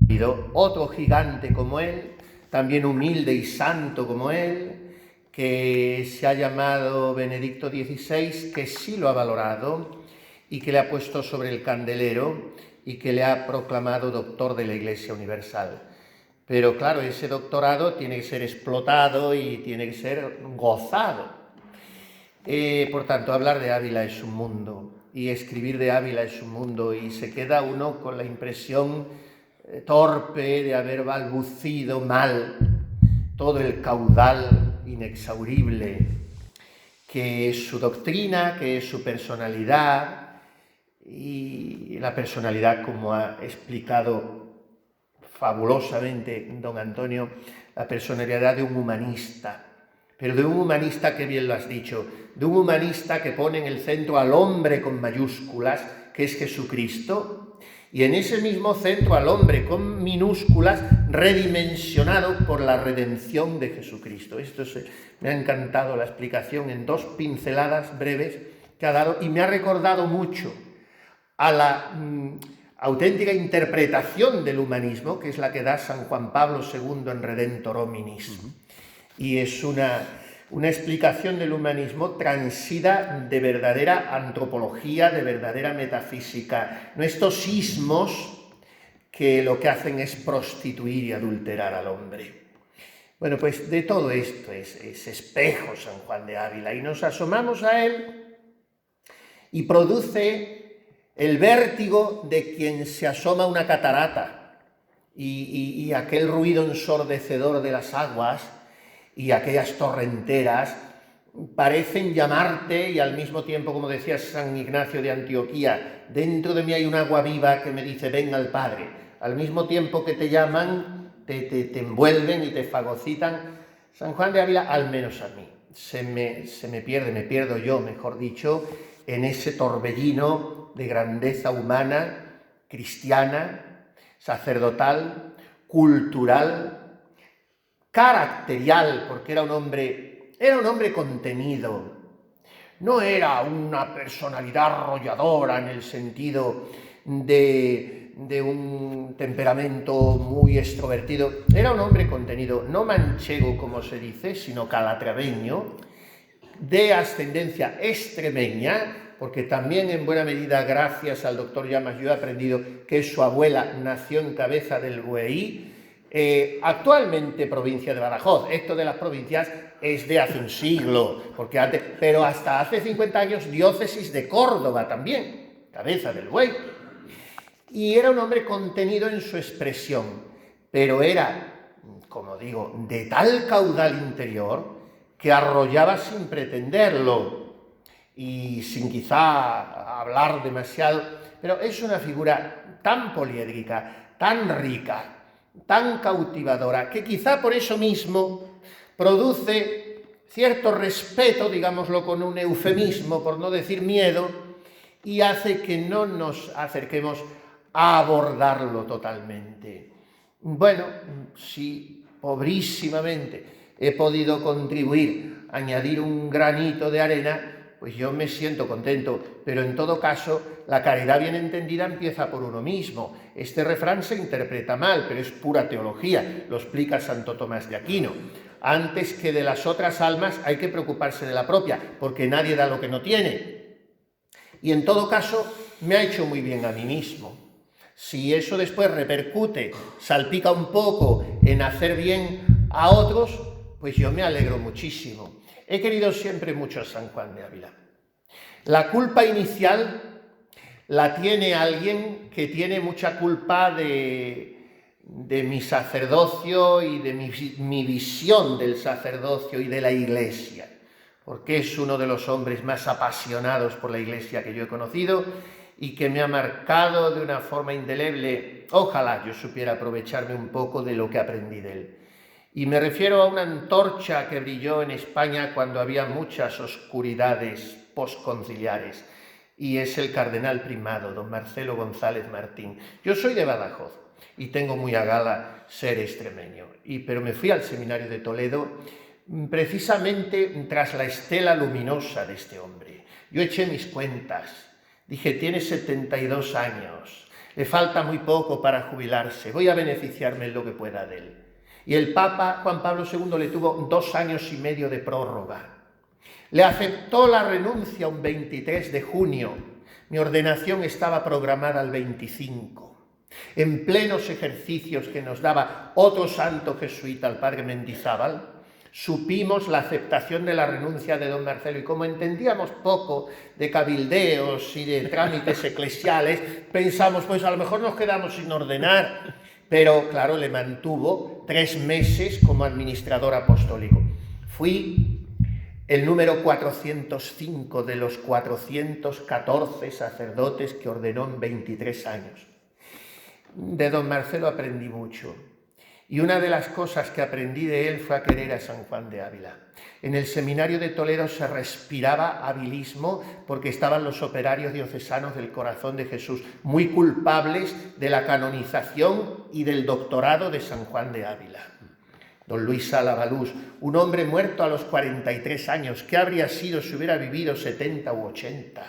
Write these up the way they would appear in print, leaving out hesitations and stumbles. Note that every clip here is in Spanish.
habido otro gigante como él, también humilde y santo como él, que se ha llamado Benedicto XVI, que sí lo ha valorado y que le ha puesto sobre el candelero y que le ha proclamado doctor de la Iglesia Universal. Pero claro, ese doctorado tiene que ser explotado y tiene que ser gozado. Por tanto, hablar de Ávila es un mundo y escribir de Ávila es un mundo, y se queda uno con la impresión torpe de haber balbucido mal todo el caudal inexhaurible que es su doctrina, que es su personalidad, y la personalidad, como ha explicado fabulosamente don Antonio, la personalidad de un humanista, pero de un humanista, que bien lo has dicho, de un humanista que pone en el centro al hombre con mayúsculas, que es Jesucristo, y en ese mismo centro al hombre con minúsculas, redimensionado por la redención de Jesucristo. Me ha encantado la explicación en dos pinceladas breves que ha dado, y me ha recordado mucho a la auténtica interpretación del humanismo, que es la que da San Juan Pablo II en Redentor Hominis. Y es una explicación del humanismo transida de verdadera antropología, de verdadera metafísica, no estos ismos que lo que hacen es prostituir y adulterar al hombre. Bueno, pues de todo esto es espejo San Juan de Ávila, y nos asomamos a él y produce el vértigo de quien se asoma a una catarata, y aquel ruido ensordecedor de las aguas y aquellas torrenteras parecen llamarte, y al mismo tiempo, como decía San Ignacio de Antioquía, dentro de mí hay un agua viva que me dice ven al Padre. Al mismo tiempo que te llaman, te envuelven y te fagocitan. San Juan de Ávila, al menos a mí, se me pierdo yo, mejor dicho, en ese torbellino de grandeza humana, cristiana, sacerdotal, cultural, caracterial, porque era un hombre contenido. No era una personalidad arrolladora en el sentido de un temperamento muy extrovertido. Era un hombre contenido, no manchego como se dice, sino calatraveño, de ascendencia extremeña, porque también en buena medida gracias al doctor Llamas yo he aprendido que su abuela nació en Cabeza del Buey, actualmente provincia de Badajoz. Esto de las provincias es de hace un siglo, pero hasta hace 50 años diócesis de Córdoba también, Cabeza del Buey. Y era un hombre contenido en su expresión, pero era, como digo, de tal caudal interior que arrollaba sin pretenderlo y sin quizá hablar demasiado, pero es una figura tan poliédrica, tan rica, tan cautivadora, que quizá por eso mismo produce cierto respeto, digámoslo con un eufemismo, por no decir miedo, y hace que no nos acerquemos a abordarlo totalmente. Bueno, si pobrísimamente he podido contribuir a añadir un granito de arena, pues yo me siento contento, pero en todo caso, la caridad bien entendida empieza por uno mismo. Este refrán se interpreta mal, pero es pura teología, lo explica Santo Tomás de Aquino. Antes que de las otras almas hay que preocuparse de la propia, porque nadie da lo que no tiene. Y en todo caso, me ha hecho muy bien a mí mismo. Si eso después repercute, salpica un poco en hacer bien a otros, pues yo me alegro muchísimo. He querido siempre mucho a San Juan de Ávila. La culpa inicial la tiene alguien que tiene mucha culpa de mi sacerdocio y de mi visión del sacerdocio y de la Iglesia, porque es uno de los hombres más apasionados por la Iglesia que yo he conocido y que me ha marcado de una forma indeleble. Ojalá yo supiera aprovecharme un poco de lo que aprendí de él. Y me refiero a una antorcha que brilló en España cuando había muchas oscuridades postconciliares, y es el cardenal primado, don Marcelo González Martín. Yo soy de Badajoz y tengo muy a gala ser extremeño, pero me fui al seminario de Toledo precisamente tras la estela luminosa de este hombre. Yo eché mis cuentas, dije, tiene 72 años, Le falta muy poco para jubilarse, voy a beneficiarme en lo que pueda de él. Y el Papa Juan Pablo II le tuvo 2 años y medio de prórroga. Le aceptó la renuncia un 23 de junio. Mi ordenación estaba programada al 25. En plenos ejercicios que nos daba otro santo jesuita, el padre Mendizábal, supimos la aceptación de la renuncia de don Marcelo, y como entendíamos poco de cabildeos y de trámites eclesiales, pensamos, pues a lo mejor nos quedamos sin ordenar, pero claro, le mantuvo 3 meses como administrador apostólico. Fui el número 405 de los 414 sacerdotes que ordenó en 23 años. De don Marcelo aprendí mucho. Y una de las cosas que aprendí de él fue a querer a San Juan de Ávila. En el seminario de Toledo se respiraba avilismo porque estaban los operarios diocesanos del Corazón de Jesús, muy culpables de la canonización y del doctorado de San Juan de Ávila. Don Luis Sala Balús, un hombre muerto a los 43 años, ¿qué habría sido si hubiera vivido 70 u 80?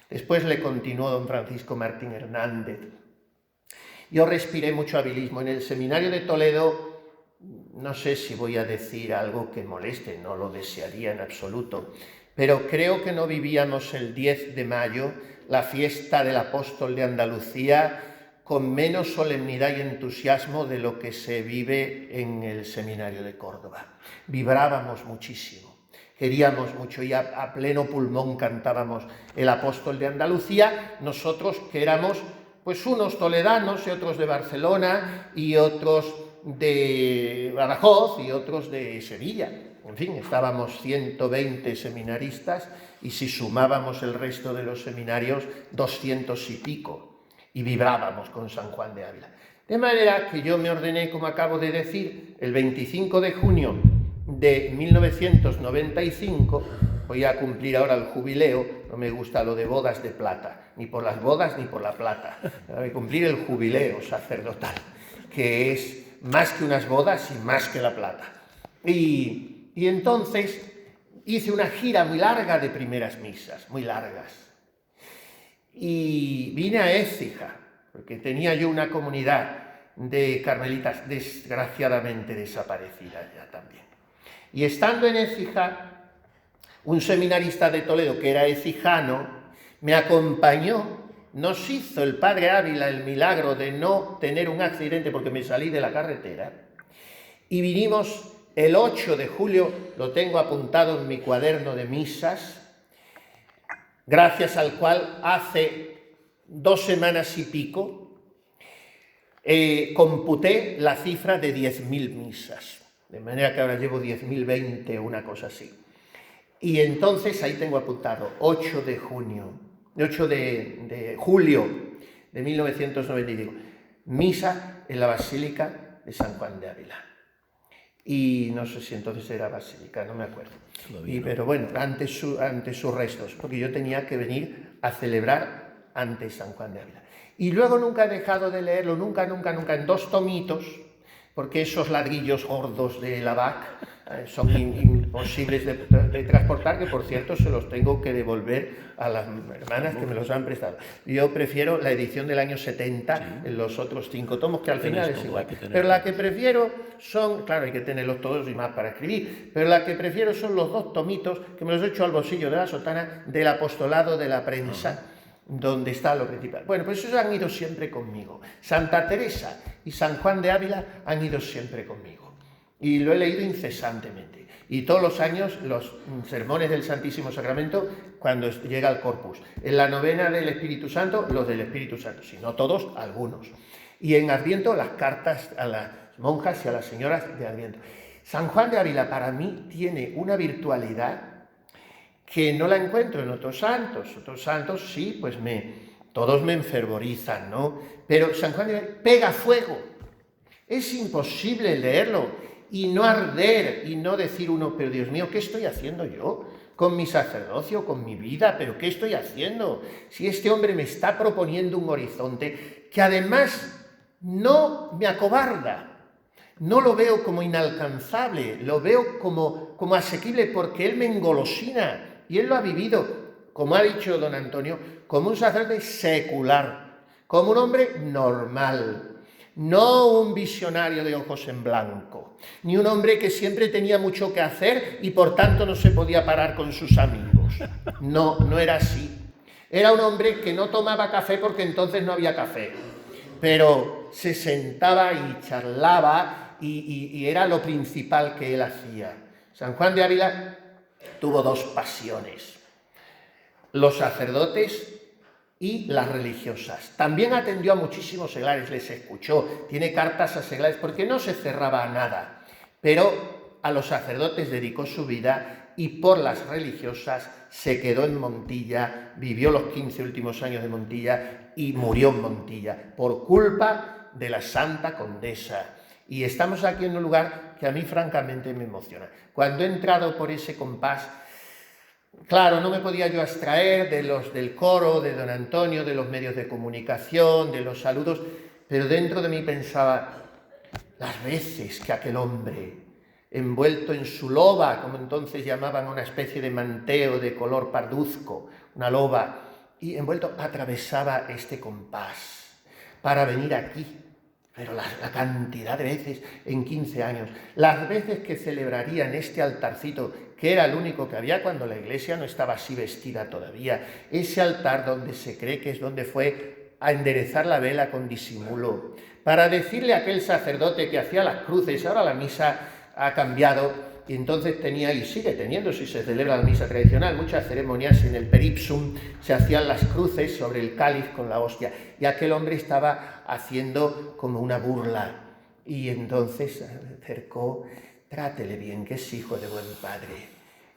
Después le continuó don Francisco Martín Hernández. Yo respiré mucho avilismo. En el seminario de Toledo, no sé si voy a decir algo que moleste, no lo desearía en absoluto, pero creo que no vivíamos el 10 de mayo, la fiesta del apóstol de Andalucía, con menos solemnidad y entusiasmo de lo que se vive en el seminario de Córdoba. Vibrábamos muchísimo, queríamos mucho y a pleno pulmón cantábamos el apóstol de Andalucía, nosotros que éramos pues unos toledanos y otros de Barcelona y otros de Badajoz y otros de Sevilla. En fin, estábamos 120 seminaristas y si sumábamos el resto de los seminarios, 200 y pico. Y vibrábamos con San Juan de Ávila. De manera que yo me ordené, como acabo de decir, el 25 de junio de 1995, voy a cumplir ahora el jubileo, no me gusta lo de bodas de plata, ni por las bodas ni por la plata, voy a cumplir el jubileo sacerdotal, que es más que unas bodas y más que la plata. Y entonces hice una gira muy larga de primeras misas, muy largas. Y vine a Écija, porque tenía yo una comunidad de carmelitas desgraciadamente desaparecida ya también. Y estando en Écija, un seminarista de Toledo que era ecijano me acompañó, nos hizo el padre Ávila el milagro de no tener un accidente porque me salí de la carretera, y vinimos el 8 de julio, lo tengo apuntado en mi cuaderno de misas, gracias al cual hace 2 semanas y pico computé la cifra de 10.000 misas, de manera que ahora llevo 10.020 o una cosa así. Y entonces ahí tengo apuntado 8 de julio de 1995, misa en la Basílica de San Juan de Ávila. Y no sé si entonces era basílica, no me acuerdo. Pero bueno, ante sus restos, porque yo tenía que venir a celebrar ante San Juan de Ávila. Y luego nunca he dejado de leerlo, nunca, en 2 tomitos, porque esos ladrillos gordos de la BAC son imposibles de transportar, que por cierto se los tengo que devolver a las hermanas que me los han prestado. Yo prefiero la edición del año 70, en los otros 5 tomos, que al final es igual. Pero la que prefiero son, claro, hay que tenerlos todos y más para escribir, pero la que prefiero son los 2 tomitos, que me los he hecho al bolsillo de la sotana, del apostolado de la prensa, donde está lo principal. Bueno, pues esos han ido siempre conmigo. Santa Teresa y San Juan de Ávila han ido siempre conmigo. Y lo he leído incesantemente. Y todos los años los sermones del Santísimo Sacramento cuando llega el Corpus. En la novena del Espíritu Santo, los del Espíritu Santo. Si no todos, algunos. Y en Adviento, las cartas a las monjas y a las señoras de Adviento. San Juan de Ávila para mí tiene una virtualidad que no la encuentro en otros santos. Otros santos sí, pues todos me enfervorizan, ¿no? Pero San Juan de Ávila pega fuego. Es imposible leerlo y no arder y no decir uno, pero Dios mío, ¿qué estoy haciendo yo con mi sacerdocio, con mi vida? ¿Pero qué estoy haciendo? Si este hombre me está proponiendo un horizonte que además no me acobarda, no lo veo como inalcanzable, lo veo como asequible porque él me engolosina y él lo ha vivido, como ha dicho don Antonio, como un sacerdote secular, como un hombre normal, no un visionario de ojos en blanco, ni un hombre que siempre tenía mucho que hacer y por tanto no se podía parar con sus amigos. No, no era así. Era un hombre que no tomaba café porque entonces no había café, pero se sentaba y charlaba y era lo principal que él hacía. San Juan de Ávila tuvo dos pasiones: los sacerdotes y las religiosas. También atendió a muchísimos seglares, les escuchó, tiene cartas a seglares porque no se cerraba a nada, pero a los sacerdotes dedicó su vida y por las religiosas se quedó en Montilla, vivió los 15 últimos años de Montilla y murió en Montilla por culpa de la Santa Condesa. Y estamos aquí en un lugar que a mí francamente me emociona. Cuando he entrado por ese compás, claro, no me podía yo abstraer de los del coro, de don Antonio, de los medios de comunicación, de los saludos, pero dentro de mí pensaba las veces que aquel hombre, envuelto en su loba, como entonces llamaban una especie de manteo de color parduzco, una loba, y envuelto atravesaba este compás para venir aquí. Pero la cantidad de veces en 15 años, las veces que celebraría en este altarcito, que era el único que había cuando la iglesia no estaba así vestida todavía, ese altar donde se cree que es donde fue a enderezar la vela con disimulo, para decirle a aquel sacerdote que hacía las cruces, ahora la misa ha cambiado, y entonces tenía, y sigue teniendo, si se celebra la misa tradicional, muchas ceremonias en el peripsum, se hacían las cruces sobre el cáliz con la hostia, y aquel hombre estaba haciendo como una burla, y entonces acercó: trátele bien, que es hijo de buen padre.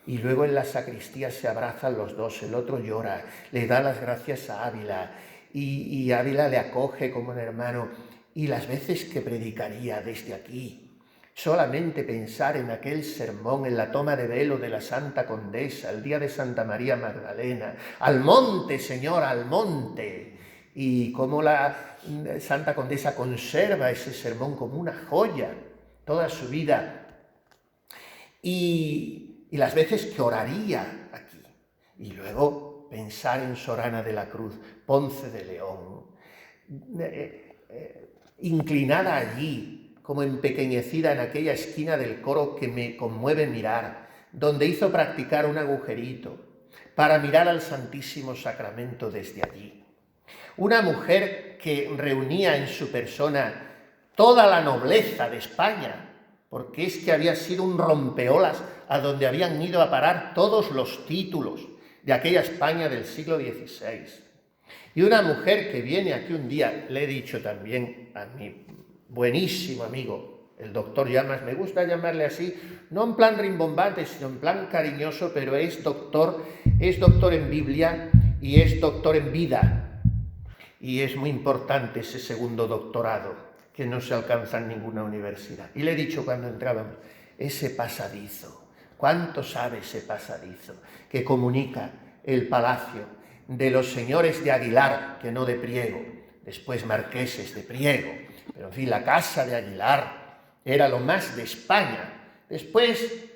Y luego en la sacristía se abrazan los dos, el otro llora, le da las gracias a Ávila, y Ávila le acoge como un hermano, y las veces que predicaría desde aquí, solamente pensar en aquel sermón, en la toma de velo de la Santa Condesa, el día de Santa María Magdalena: al monte, Señor, al monte. Y cómo la Santa Condesa conserva ese sermón como una joya toda su vida. Y las veces que oraría aquí. Y luego pensar en Sorana de la Cruz, Ponce de León, inclinada allí, como empequeñecida en aquella esquina del coro que me conmueve mirar, donde hizo practicar un agujerito para mirar al Santísimo Sacramento desde allí. Una mujer que reunía en su persona toda la nobleza de España, porque es que había sido un rompeolas a donde habían ido a parar todos los títulos de aquella España del siglo XVI. Y una mujer que viene aquí un día, le he dicho también a mi buenísimo amigo, el doctor Llamas, me gusta llamarle así, no en plan rimbombante, sino en plan cariñoso, pero es doctor en Biblia y es doctor en vida. Y es muy importante ese segundo doctorado, que no se alcanza en ninguna universidad. Y le he dicho cuando entrábamos, ese pasadizo, ¿cuánto sabe ese pasadizo que comunica el palacio de los señores de Aguilar, que no de Priego, después marqueses de Priego, pero en fin, la casa de Aguilar era lo más de España. Después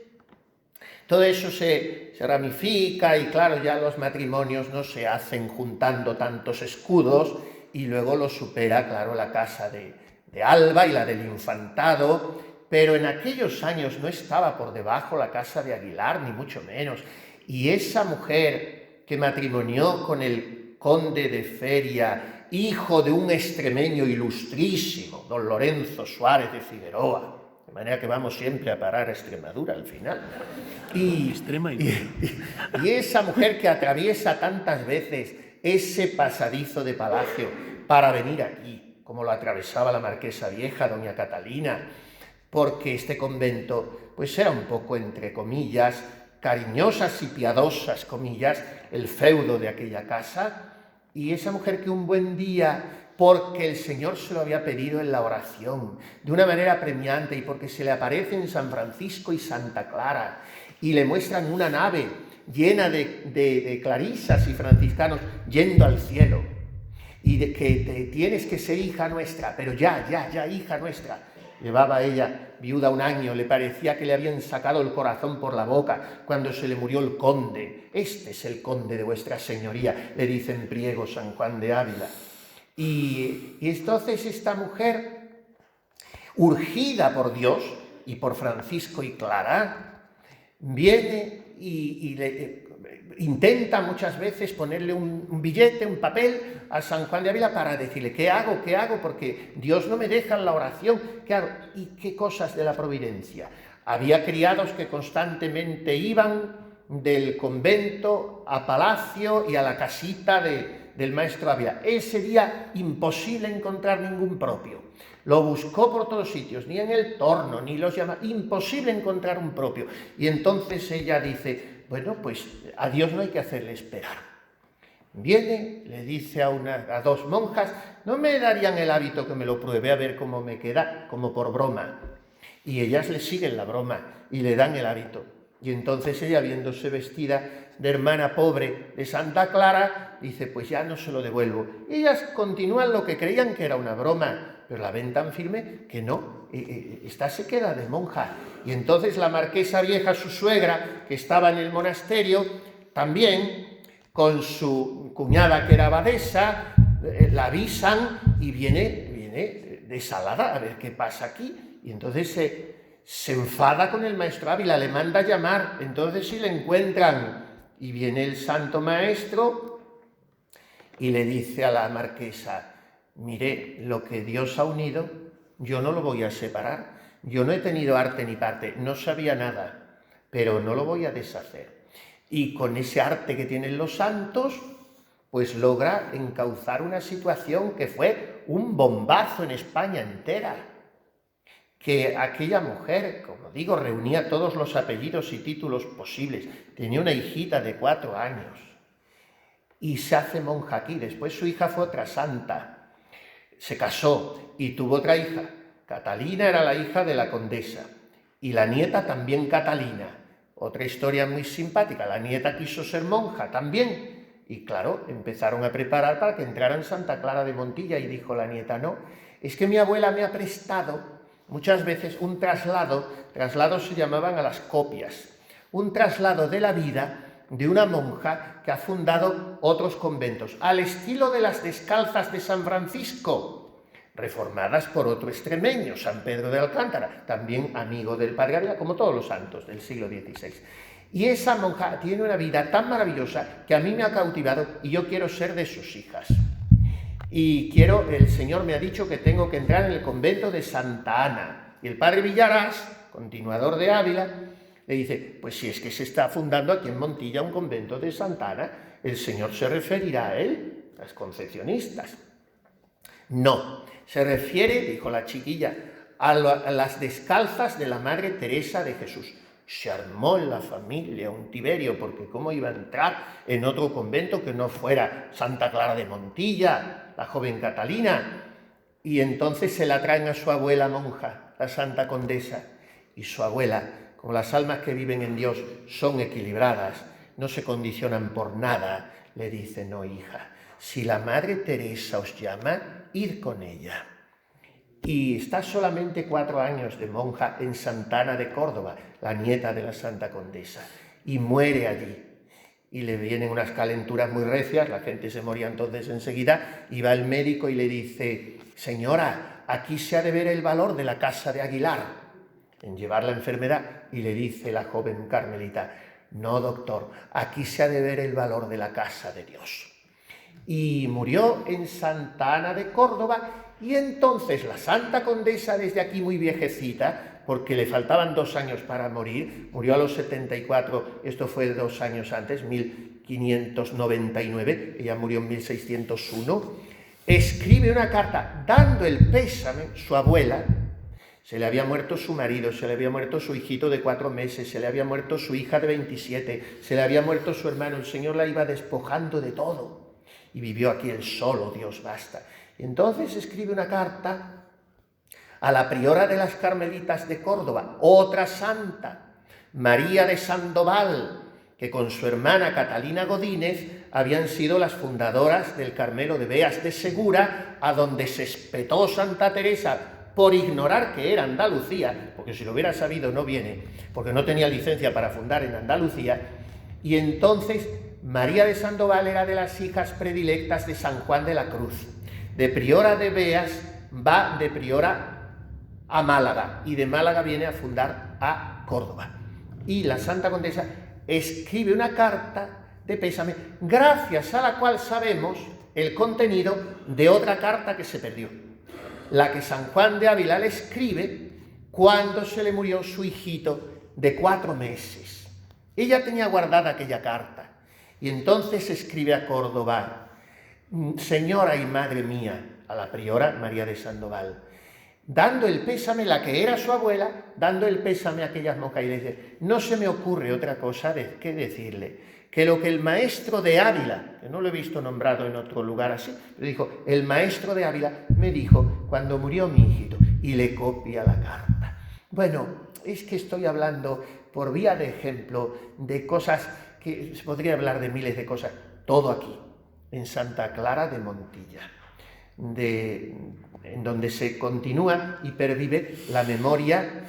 todo eso se ramifica y claro, ya los matrimonios no se hacen juntando tantos escudos y luego lo supera, claro, la casa de Alba y la del Infantado, pero en aquellos años no estaba por debajo la casa de Aguilar, ni mucho menos. Y esa mujer que matrimonió con el conde de Feria, hijo de un extremeño ilustrísimo, don Lorenzo Suárez de Figueroa, de manera que vamos siempre a parar a Extremadura al final. Y esa mujer que atraviesa tantas veces ese pasadizo de palacio para venir aquí, como lo atravesaba la marquesa vieja, doña Catalina, porque este convento pues era un poco, entre comillas, cariñosas y piadosas comillas, el feudo de aquella casa. Y esa mujer que un buen día, porque el Señor se lo había pedido en la oración, de una manera premiante, y porque se le aparecen San Francisco y Santa Clara, y le muestran una nave llena de clarisas y franciscanos yendo al cielo, y de que tienes que ser hija nuestra, pero ya, hija nuestra. Llevaba ella viuda 1 año, le parecía que le habían sacado el corazón por la boca cuando se le murió el conde. Este es el conde de vuestra señoría, le dice en Priego San Juan de Ávila. Y entonces esta mujer, urgida por Dios y por Francisco y Clara, viene y intenta muchas veces ponerle un billete, un papel a San Juan de Ávila para decirle, ¿qué hago? ¿Qué hago? Porque Dios no me deja en la oración, ¿qué hago? ¿Y qué cosas de la providencia? Había criados que constantemente iban del convento a palacio y a la casita del maestro Ávila. Él sería imposible encontrar ningún propio. Lo buscó por todos sitios, ni en el Torno, ni los llama, imposible encontrar un propio. Y entonces ella dice, bueno, pues a Dios no hay que hacerle esperar. Viene, le dice a dos monjas, ¿no me darían el hábito que me lo pruebe a ver cómo me queda? Como por broma. Y ellas le siguen la broma y le dan el hábito. Y entonces ella, viéndose vestida de hermana pobre de Santa Clara, dice, pues ya no se lo devuelvo. Y ellas continúan lo que creían que era una broma, pero la ven tan firme que no, esta se queda de monja. Y entonces la marquesa vieja, su suegra, que estaba en el monasterio, también con su cuñada que era abadesa, la avisan y viene desalada a ver qué pasa aquí. Y entonces se enfada con el maestro Ávila, le manda a llamar, entonces sí le encuentran y viene el santo maestro y le dice a la marquesa, mire, lo que Dios ha unido, yo no lo voy a separar, yo no he tenido arte ni parte, no sabía nada, pero no lo voy a deshacer. Y con ese arte que tienen los santos, pues logra encauzar una situación que fue un bombazo en España entera. Que aquella mujer, como digo, reunía todos los apellidos y títulos posibles. Tenía una hijita de 4 años y se hace monja aquí. Después su hija fue otra santa, se casó y tuvo otra hija. Catalina era la hija de la condesa y la nieta también Catalina. Otra historia muy simpática, la nieta quiso ser monja también. Y claro, empezaron a preparar para que entrara en Santa Clara de Montilla y dijo la nieta, no, es que mi abuela me ha prestado muchas veces un traslados se llamaban a las copias, un traslado de la vida de una monja que ha fundado otros conventos, al estilo de las descalzas de San Francisco, reformadas por otro extremeño, San Pedro de Alcántara, también amigo del Padre Ávila, como todos los santos del siglo XVI. Y esa monja tiene una vida tan maravillosa que a mí me ha cautivado y yo quiero ser de sus hijas. Y el Señor me ha dicho que tengo que entrar en el convento de Santa Ana. Y el padre Villarás, continuador de Ávila, le dice, pues si es que se está fundando aquí en Montilla un convento de Santa Ana, el Señor se referirá a él, las concepcionistas. No, se refiere, dijo la chiquilla, a las descalzas de la Madre Teresa de Jesús. Se armó en la familia un Tiberio, porque cómo iba a entrar en otro convento que no fuera Santa Clara de Montilla, la joven Catalina. Y entonces se la traen a su abuela monja, la Santa Condesa, y su abuela, como las almas que viven en Dios son equilibradas, no se condicionan por nada, le dice, no hija, si la Madre Teresa os llama, id con ella. Y está solamente 4 años de monja en Santa Ana de Córdoba, la nieta de la Santa Condesa, y muere allí. Y le vienen unas calenturas muy recias, la gente se moría entonces enseguida, y va el médico y le dice, señora, aquí se ha de ver el valor de la casa de Aguilar, en llevar la enfermedad, y le dice la joven carmelita, no doctor, aquí se ha de ver el valor de la casa de Dios. Y murió en Santa Ana de Córdoba. Y entonces la Santa Condesa, desde aquí muy viejecita, porque le faltaban 2 años para morir, murió a los 74, esto fue 2 años antes, 1599, ella murió en 1601, escribe una carta dando el pésame, su abuela, se le había muerto su marido, se le había muerto su hijito de 4 meses, se le había muerto su hija de 27, se le había muerto su hermano, el Señor la iba despojando de todo, y vivió aquí el solo Dios basta. Entonces escribe una carta a la priora de las Carmelitas de Córdoba, otra santa, María de Sandoval, que con su hermana Catalina Godínez habían sido las fundadoras del Carmelo de Beas de Segura, a donde se espetó Santa Teresa por ignorar que era Andalucía, porque si lo hubiera sabido no viene, porque no tenía licencia para fundar en Andalucía, y entonces María de Sandoval era de las hijas predilectas de San Juan de la Cruz. De Priora de Beas va de Priora a Málaga y de Málaga viene a fundar a Córdoba. Y la Santa Condesa escribe una carta de pésame, gracias a la cual sabemos el contenido de otra carta que se perdió, la que San Juan de Ávila le escribe cuando se le murió su hijito de 4 meses. Ella tenía guardada aquella carta y entonces escribe a Córdoba: señora y madre mía, a la priora María de Sandoval, dando el pésame, la que era su abuela, dando el pésame a aquellas monjas, y le dice: no se me ocurre otra cosa que decirle que lo que el maestro de Ávila, que no lo he visto nombrado en otro lugar así, pero dijo, el maestro de Ávila me dijo cuando murió mi hijito, y le copia la carta. Bueno, es que estoy hablando por vía de ejemplo de cosas que se podría hablar de miles de cosas, todo aquí, en Santa Clara de Montilla, en donde se continúa y pervive la memoria,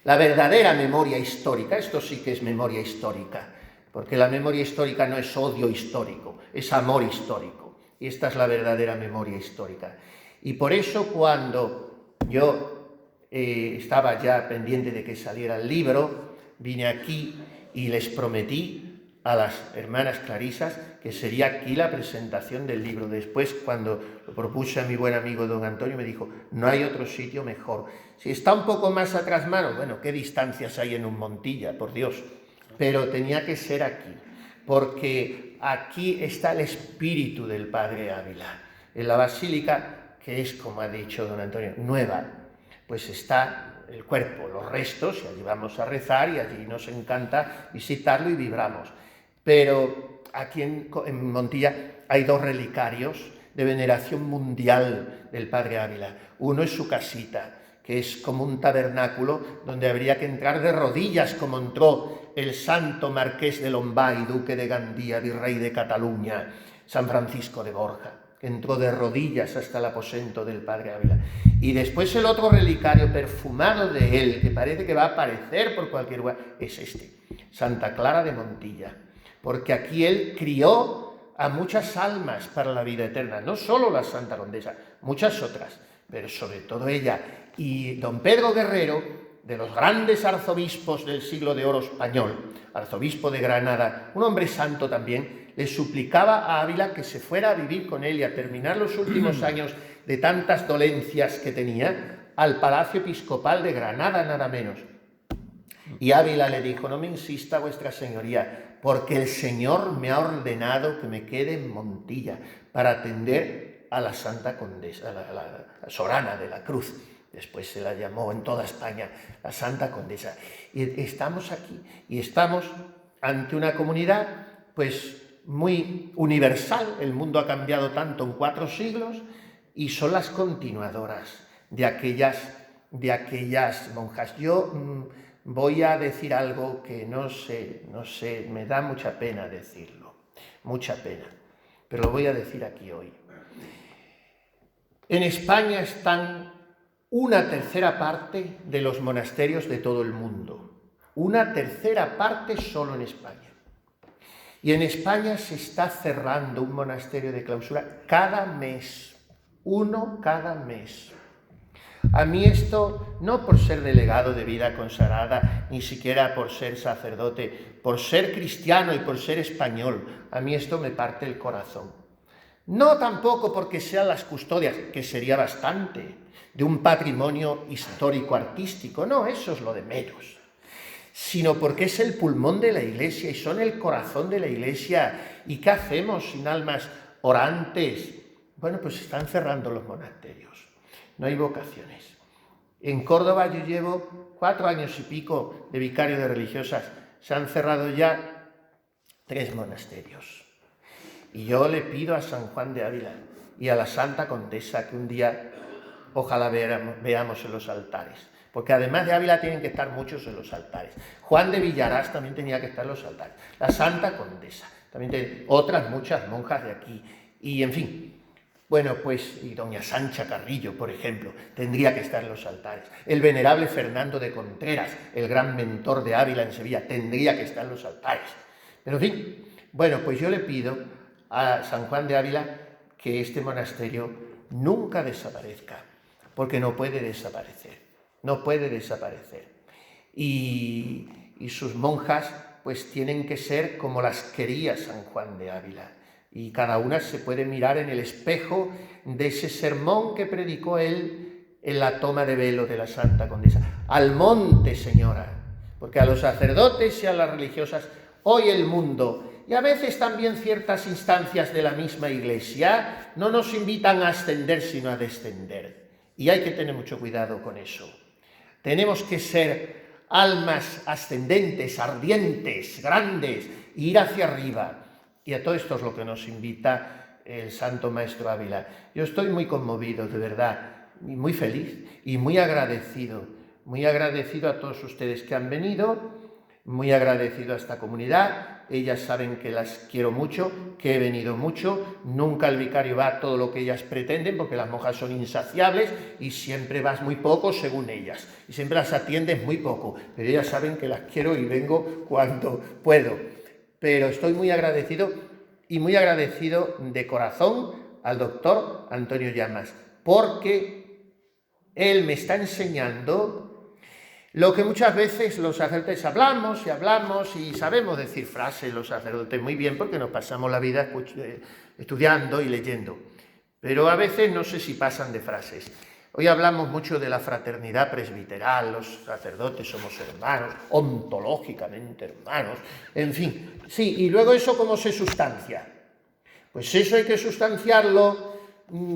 la verdadera memoria histórica. Esto sí que es memoria histórica, porque la memoria histórica no es odio histórico, es amor histórico, y esta es la verdadera memoria histórica. Y por eso cuando yo estaba ya pendiente de que saliera el libro, vine aquí y les prometí a las hermanas clarisas que sería aquí la presentación del libro. Después, cuando lo propuse a mi buen amigo don Antonio, me dijo, no hay otro sitio mejor. Si está un poco más atrás mano, bueno, ¿qué distancias hay en un Montilla, por Dios? Pero tenía que ser aquí, porque aquí está el espíritu del Padre Ávila. En la basílica, que es, como ha dicho don Antonio, nueva, pues está el cuerpo, los restos, y allí vamos a rezar y allí nos encanta visitarlo y vibramos. Pero aquí en Montilla hay 2 relicarios de veneración mundial del Padre Ávila. Uno es su casita, que es como un tabernáculo donde habría que entrar de rodillas, como entró el santo marqués de Lombay, duque de Gandía, virrey de Cataluña, San Francisco de Borja, que entró de rodillas hasta el aposento del Padre Ávila. Y después el otro relicario perfumado de él, que parece que va a aparecer por cualquier lugar, es este, Santa Clara de Montilla, porque aquí él crió a muchas almas para la vida eterna, no solo la Santa Condesa, muchas otras, pero sobre todo ella. Y don Pedro Guerrero, de los grandes arzobispos del siglo de oro español, arzobispo de Granada, un hombre santo también, le suplicaba a Ávila que se fuera a vivir con él y a terminar los últimos años de tantas dolencias que tenía al Palacio Episcopal de Granada, nada menos. Y Ávila le dijo, no me insista vuestra señoría, porque el Señor me ha ordenado que me quede en Montilla para atender a la Santa Condesa, a la Sorana de la Cruz. Después se la llamó en toda España la Santa Condesa. Y estamos aquí, y estamos ante una comunidad, pues, muy universal. El mundo ha cambiado tanto en 4 siglos, y son las continuadoras de aquellas monjas. Yo voy a decir algo que no sé, me da mucha pena decirlo, mucha pena, pero lo voy a decir aquí hoy. En España están 1/3 parte de los monasterios de todo el mundo, 1/3 parte solo en España. Y en España se está cerrando un monasterio de clausura cada mes, 1 cada mes. A mí esto, no por ser delegado de vida consagrada, ni siquiera por ser sacerdote, por ser cristiano y por ser español, a mí esto me parte el corazón. No tampoco porque sean las custodias, que sería bastante, de un patrimonio histórico-artístico, no, eso es lo de menos, sino porque es el pulmón de la Iglesia y son el corazón de la Iglesia. ¿Y qué hacemos sin almas orantes? Bueno, pues están cerrando los monasterios, no hay vocaciones. En Córdoba yo llevo 4 años y pico de vicario de religiosas, se han cerrado ya 3 monasterios. Y yo le pido a San Juan de Ávila y a la Santa Condesa que un día ojalá veamos en los altares, porque además de Ávila tienen que estar muchos en los altares. Juan de Villarás también tenía que estar en los altares, la Santa Condesa, también otras muchas monjas de aquí, y en fin. Bueno, pues, y doña Sancha Carrillo, por ejemplo, tendría que estar en los altares. El venerable Fernando de Contreras, el gran mentor de Ávila en Sevilla, tendría que estar en los altares. Pero en fin, bueno, pues yo le pido a San Juan de Ávila que este monasterio nunca desaparezca, porque no puede desaparecer, no puede desaparecer. Y sus monjas pues tienen que ser como las quería San Juan de Ávila, y cada una se puede mirar en el espejo de ese sermón que predicó él en la toma de velo de la Santa Condesa. Al monte, señora, porque a los sacerdotes y a las religiosas hoy el mundo, y a veces también ciertas instancias de la misma Iglesia, no nos invitan a ascender sino a descender, y hay que tener mucho cuidado con eso. Tenemos que ser almas ascendentes, ardientes, grandes, e ir hacia arriba. Y a todo esto es lo que nos invita el Santo Maestro Ávila. Yo estoy muy conmovido, de verdad, y muy feliz y muy agradecido a todos ustedes que han venido, muy agradecido a esta comunidad. Ellas saben que las quiero mucho, que he venido mucho. Nunca el vicario va a todo lo que ellas pretenden, porque las monjas son insaciables y siempre vas muy poco según ellas. Y siempre las atiendes muy poco. Pero ellas saben que las quiero y vengo cuando puedo. Pero estoy muy agradecido y muy agradecido de corazón al doctor Antonio Llamas, porque él me está enseñando lo que muchas veces los sacerdotes hablamos y sabemos decir frases los sacerdotes muy bien, porque nos pasamos la vida estudiando y leyendo, pero a veces no sé si pasan de frases. Hoy hablamos mucho de la fraternidad presbiteral, los sacerdotes somos hermanos, ontológicamente hermanos, en fin. Sí, y luego eso ¿cómo se sustancia? Pues eso hay que sustanciarlo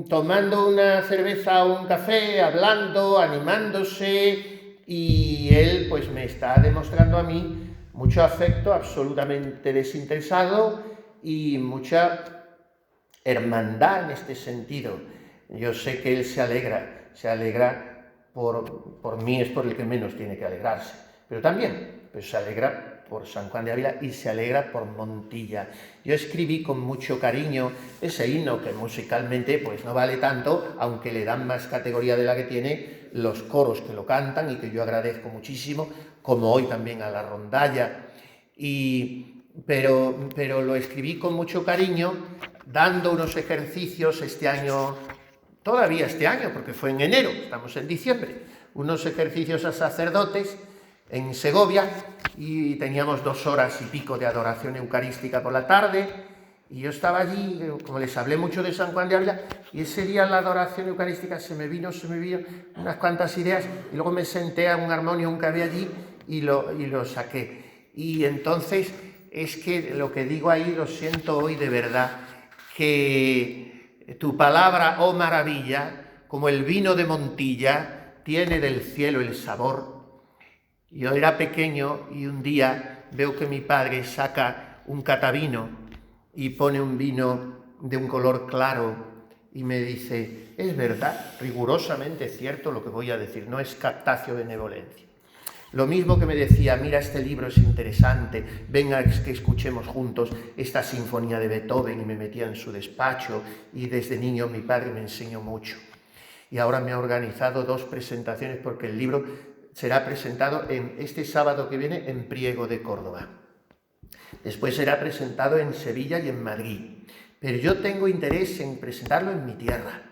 tomando una cerveza o un café, hablando, animándose, y él pues me está demostrando a mí mucho afecto absolutamente desinteresado y mucha hermandad en este sentido. Yo sé que él se alegra por mí, es por el que menos tiene que alegrarse, pero también pues se alegra por San Juan de Ávila y se alegra por Montilla. Yo escribí con mucho cariño ese himno que musicalmente pues no vale tanto, aunque le dan más categoría de la que tiene los coros que lo cantan y que yo agradezco muchísimo, como hoy también a la rondalla. Pero lo escribí con mucho cariño, dando unos ejercicios todavía este año, porque fue en enero, estamos en diciembre, unos ejercicios a sacerdotes en Segovia, y teníamos 2 horas y pico de adoración eucarística por la tarde, y yo estaba allí, como les hablé mucho de San Juan de Ávila, y ese día en la adoración eucarística se me vino unas cuantas ideas, y luego me senté a un armonium que había allí y lo saqué. Y entonces es que lo que digo ahí lo siento hoy de verdad, que tu palabra, oh maravilla, como el vino de Montilla, tiene del cielo el sabor. Yo era pequeño y un día veo que mi padre saca un catavino y pone un vino de un color claro y me dice, es verdad, rigurosamente cierto lo que voy a decir, no es captatio benevolencia. Lo mismo que me decía, mira, este libro es interesante, venga que escuchemos juntos esta sinfonía de Beethoven, y me metía en su despacho, y desde niño mi padre me enseñó mucho. Y ahora me ha organizado 2 presentaciones, porque el libro será presentado este sábado que viene en Priego de Córdoba. Después será presentado en Sevilla y en Madrid. Pero yo tengo interés en presentarlo en mi tierra.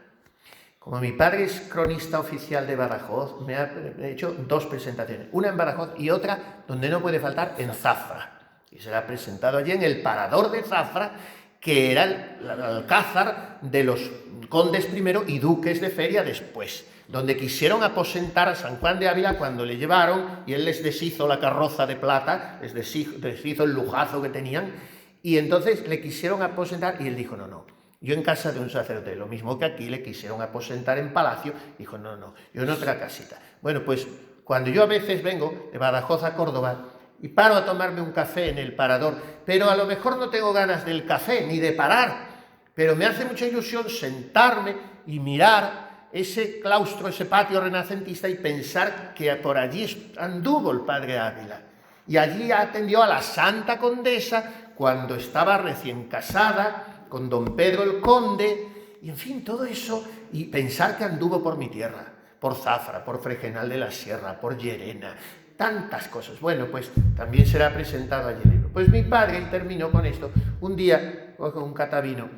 Como mi padre es cronista oficial de Badajoz, me ha hecho 2 presentaciones. Una en Badajoz y otra, donde no puede faltar, en Zafra. Y será presentado allí en el Parador de Zafra, que era el alcázar de los condes primero y duques de Feria después, donde quisieron aposentar a San Juan de Ávila cuando le llevaron, y él les deshizo la carroza de plata, les deshizo el lujazo que tenían, y entonces le quisieron aposentar, y él dijo, no, yo en casa de un sacerdote, lo mismo que aquí le quisieron aposentar en palacio, dijo, no, yo en otra casita. Bueno, pues cuando yo a veces vengo de Badajoz a Córdoba y paro a tomarme un café en el Parador, pero a lo mejor no tengo ganas del café ni de parar, pero me hace mucha ilusión sentarme y mirar ese claustro, ese patio renacentista, y pensar que por allí anduvo el padre Ávila. Y allí atendió a la Santa Condesa cuando estaba recién casada con don Pedro el Conde, y en fin, todo eso, y pensar que anduvo por mi tierra, por Zafra, por Fregenal de la Sierra, por Llerena, tantas cosas. Bueno, pues también será presentado allí el libro. Pues mi padre terminó con esto. Un día, con un catavino,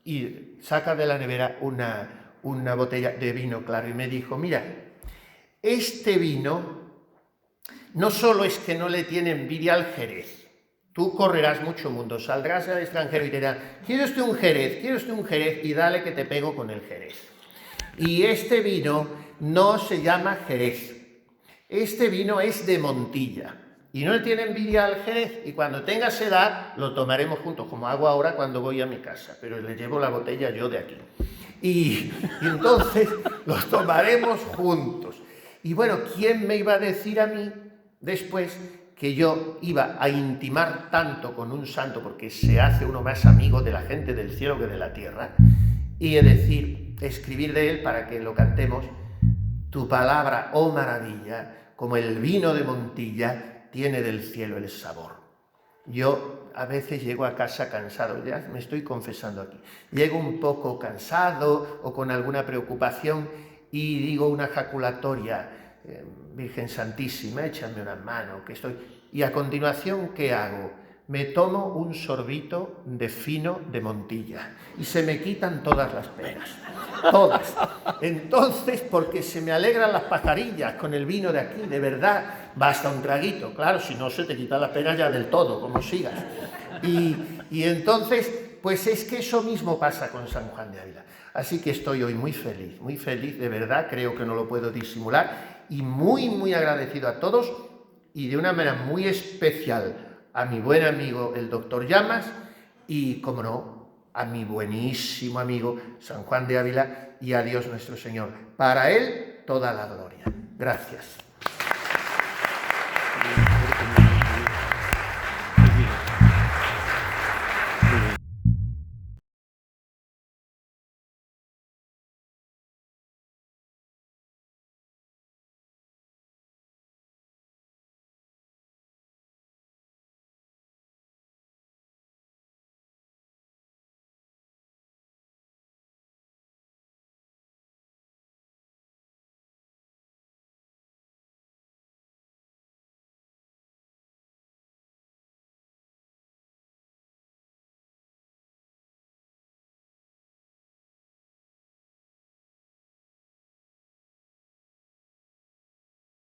y saca de la nevera una botella de vino claro y me dijo, mira, este vino no solo es que no le tiene envidia al Jerez, tú correrás mucho mundo, saldrás al extranjero y te dirán, ¿quiere usted un Jerez? ¿Quiere usted un Jerez? Y dale que te pego con el Jerez. Y este vino no se llama Jerez, este vino es de Montilla. Y no le tiene envidia al Jerez, y cuando tengas edad lo tomaremos juntos, como hago ahora cuando voy a mi casa, pero le llevo la botella yo de aquí. Y entonces los tomaremos juntos. Y bueno, ¿quién me iba a decir a mí después que yo iba a intimar tanto con un santo, porque se hace uno más amigo de la gente del cielo que de la tierra, y escribir de él para que lo cantemos, tu palabra, oh maravilla, como el vino de Montilla, tiene del cielo el sabor. Yo a veces llego a casa cansado, ya me estoy confesando aquí, llego un poco cansado o con alguna preocupación y digo una jaculatoria, Virgen Santísima, échame una mano, que estoy... Y a continuación, ¿qué hago? Me tomo un sorbito de fino de Montilla y se me quitan todas las penas, todas. Entonces, porque se me alegran las pajarillas con el vino de aquí, de verdad, basta un traguito, claro, si no se te quitan las penas ya del todo, como sigas. Y entonces, pues es que eso mismo pasa con San Juan de Ávila. Así que estoy hoy muy feliz, de verdad, creo que no lo puedo disimular, y muy agradecido a todos, y de una manera muy especial a mi buen amigo el doctor Llamas y, como no, a mi buenísimo amigo San Juan de Ávila y a Dios nuestro Señor. Para él, toda la gloria. Gracias.